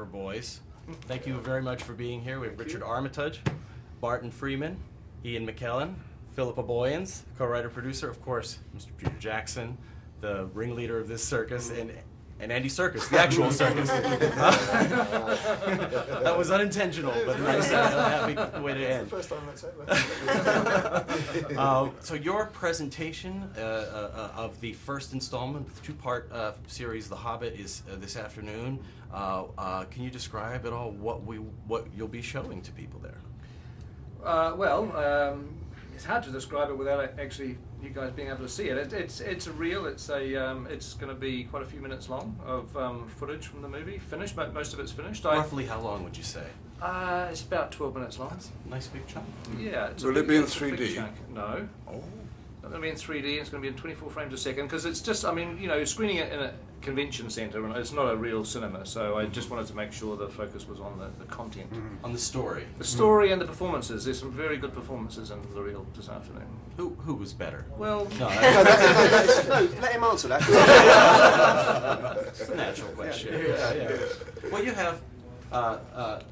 Boys. Thank you very much for being here. We have Richard Armitage, Barton Freeman, Ian McKellen, Philippa Boyens, co-writer-producer, of course, Mr. Peter Jackson, the ringleader of this circus, and Andy Serkis, the actual circus. That was unintentional, but a nice, happy way to end. It's the first time that's over. So your presentation of the first installment, the two-part series, The Hobbit, is this afternoon. Can you describe at all what you'll be showing to people there? It's hard to describe it without actually you guys being able to see it. It's a reel. It's going to be quite a few minutes long of footage from the movie. Finished, but most of it's finished. Roughly how long would you say? It's about 12 minutes long. That's a nice big chunk. Yeah. Will it be in 3D? No. Oh. It's going to be in 3D. It's going to be in 24 frames a second because it's just, screening it in a convention centre, and it's not a real cinema, so I just wanted to make sure the focus was on the content. On the story. The story and the performances. There's some very good performances in the reel this afternoon. Who was better? Well, No, let him answer that. It's a natural question. Yeah. Well, you have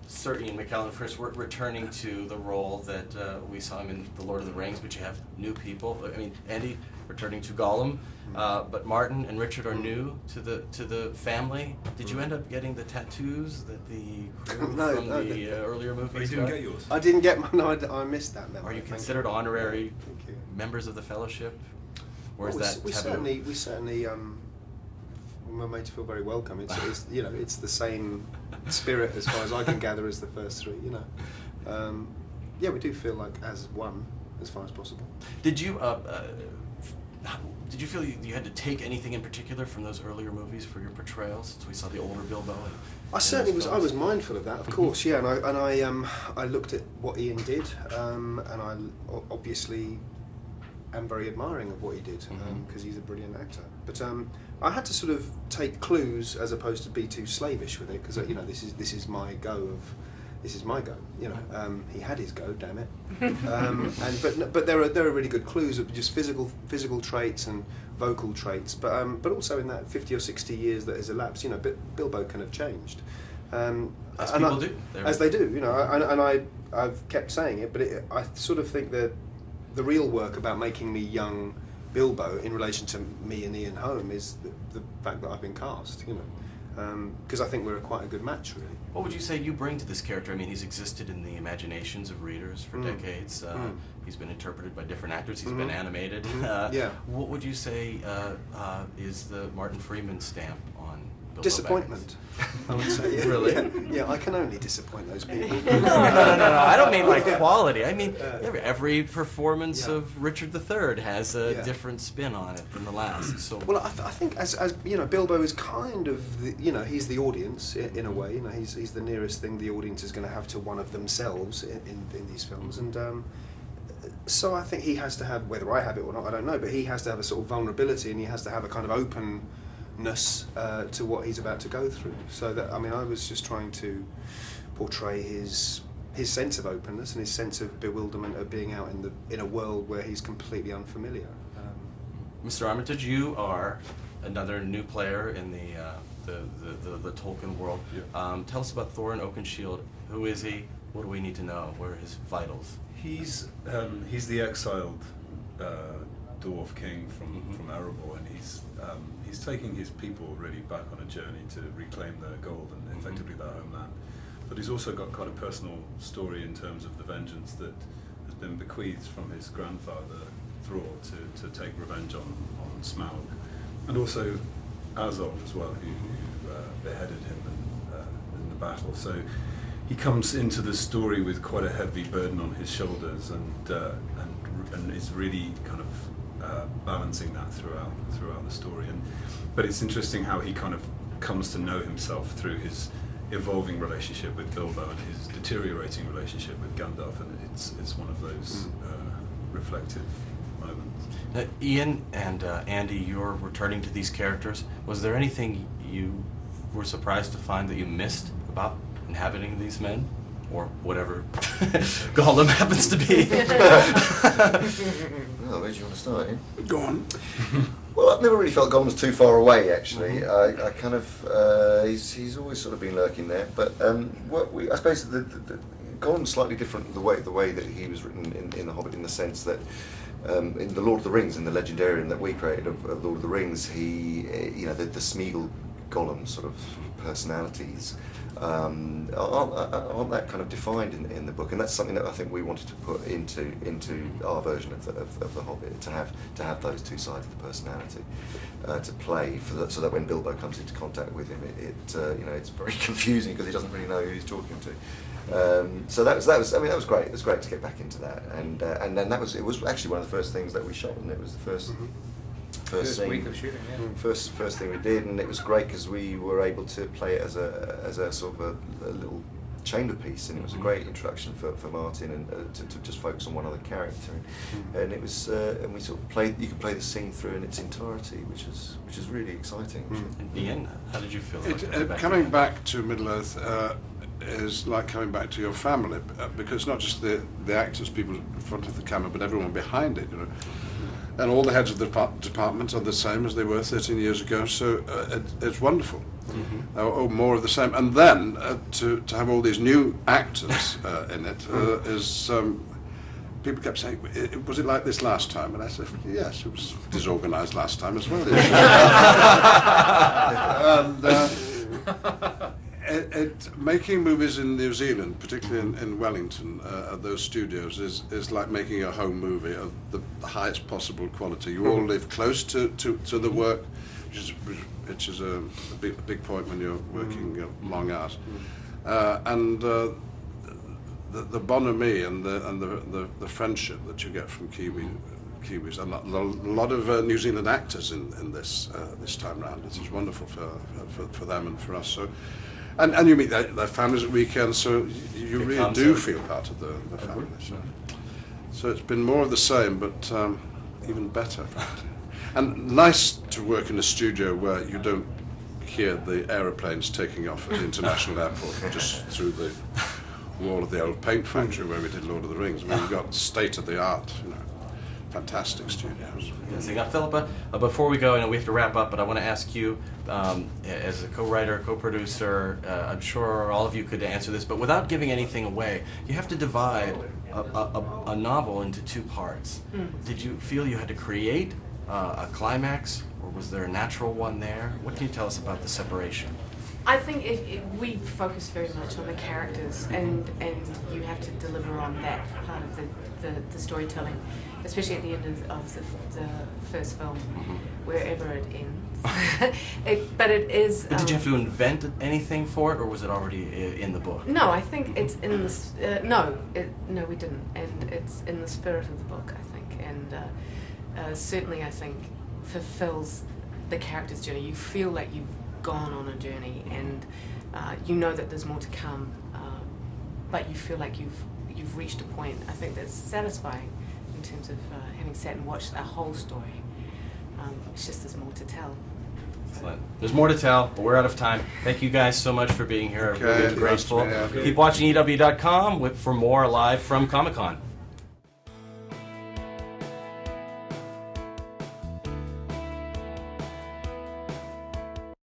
Sir Ian McKellen first returning to the role that we saw him in The Lord of the Rings, but you have new people. I mean, Andy returning to Gollum, but Martin and Richard are new to the family. Did you end up getting the tattoos that the crew from the earlier movies You didn't get yours? I didn't get mine. No, I missed that. Are you considered honorary members of the Fellowship, or is that we taboo? certainly we're made to feel very welcome. It's the same spirit as far as I can gather as the first three. We do feel like as one as far as possible. Did you feel you had to take anything in particular from those earlier movies for your portrayals? Since we saw the older Bilbo. I certainly was. I was mindful of that, of course. Yeah, and I looked at what Ian did, and I obviously am very admiring of what he did because he's a brilliant actor. But I had to sort of take clues as opposed to be too slavish with it because this is my go. He had his go, damn it. But there are really good clues of just physical traits and vocal traits. But also in that 50 or 60 years that has elapsed, Bilbo can have changed. As people do. As they do, I've kept saying it, but I sort of think that the real work about making me young Bilbo in relation to me and Ian Holm is the fact that I've been cast, because I think we're quite a good match, really. What would you say you bring to this character? I mean, he's existed in the imaginations of readers for decades. He's been interpreted by different actors. He's been animated. What would you say is the Martin Freeman stamp on Bilbo Disappointment, I would say. Really? Yeah, I can only disappoint those people. No. I don't mean like quality. I mean every performance of Richard III has a different spin on it than the last. So well, I think as Bilbo is kind of he's the audience in a way. He's the nearest thing the audience is going to have to one of themselves in these films, and so I think he has to have, whether I have it or not, I don't know, but he has to have a sort of vulnerability, and he has to have a kind of openness to what he's about to go through. So that I was just trying to portray his sense of openness and his sense of bewilderment of being out in a world where he's completely unfamiliar. Mr. Armitage, you are another new player in the Tolkien world. Yeah. Tell us about Thorin Oakenshield. Who is he? What do we need to know? What are his vitals? He's the exiled dwarf king from Erebor, and he's taking his people really back on a journey to reclaim their gold and effectively their homeland. But he's also got quite a personal story in terms of the vengeance that has been bequeathed from his grandfather Thrall to take revenge on Smaug, and also Azog as well, who beheaded him in the battle. So he comes into the story with quite a heavy burden on his shoulders, and is really kind of balancing that throughout the story. But it's interesting how he kind of comes to know himself through his evolving relationship with Bilbo and his deteriorating relationship with Gandalf, and it's one of those reflective moments. Now, Ian and Andy, you're returning to these characters. Was there anything you were surprised to find that you missed about inhabiting these men, or whatever Gollum happens to be? Well, where do you want to start, Ian? Go on. Well, I've never really felt Gollum's too far away. Actually, I kind of he's always sort of been lurking there. But I suppose the Gollum's slightly different the way that he was written in The Hobbit, in the sense that in the Lord of the Rings, in the legendarium that we created of Lord of the Rings, he the Smeagol Gollum sort of personalities aren't that kind of defined in the book, and that's something that I think we wanted to put into our version of the Hobbit, to have those two sides of the personality to play so that when Bilbo comes into contact with him, it's very confusing because he doesn't really know who he's talking to. So that was great. It was great to get back into that, and then it was actually one of the first things that we shot, and it was the first scene, week of shooting, yeah. first thing we did, and it was great because we were able to play it as a sort of a little chamber piece, and it was a great introduction for Martin, and to just focus on one other character, and it was and we sort of played. You could play the scene through in its entirety, which is really exciting. And Ian, how did you feel? Coming back to Middle Earth is like coming back to your family, because not just the actors, people in front of the camera, but everyone behind it, and all the heads of the department are the same as they were 13 years ago, so it's wonderful. Or more of the same, and then to have all these new actors in it is people kept saying, was it like this last time? And I said, yes, it was disorganized last time as well. And making movies in New Zealand, particularly in Wellington, at those studios, is like making a home movie of the highest possible quality. You all live close to the work, which is a big point when you're working long hours. And the bonhomie and the friendship that you get from Kiwis, and a lot of New Zealand actors in this time round. It is wonderful for them and for us. So. And you meet their families at weekends, so you really do feel part of the family. So it's been more of the same, but even better. And nice to work in a studio where you don't hear the aeroplanes taking off at the international airport just through the wall of the old paint factory where we did Lord of the Rings. I mean, we got state-of-the-art, fantastic studios. Philippa, before we go, we have to wrap up, but I want to ask you, as a co-writer, co-producer, I'm sure all of you could answer this, but without giving anything away, you have to divide a novel into two parts. Did you feel you had to create a climax, or was there a natural one there? What can you tell us about the separation? I think we focus very much on the characters, and you have to deliver on that part of the storytelling, especially at the end of the first film, wherever it ends. But it is. But did you have to invent anything for it, or was it already in the book? No, I think it's in the. No, we didn't, and it's in the spirit of the book, I think, and certainly I think fulfills the character's journey. You feel like you've gone on a journey, and you know that there's more to come, but you feel like you've reached a point, I think, that's satisfying in terms of having sat and watched a whole story. It's just there's more to tell. Excellent. There's more to tell, but we're out of time. Thank you guys so much for being here. Okay, Really grateful. nice to be here. Keep watching EW.com for more live from Comic-Con.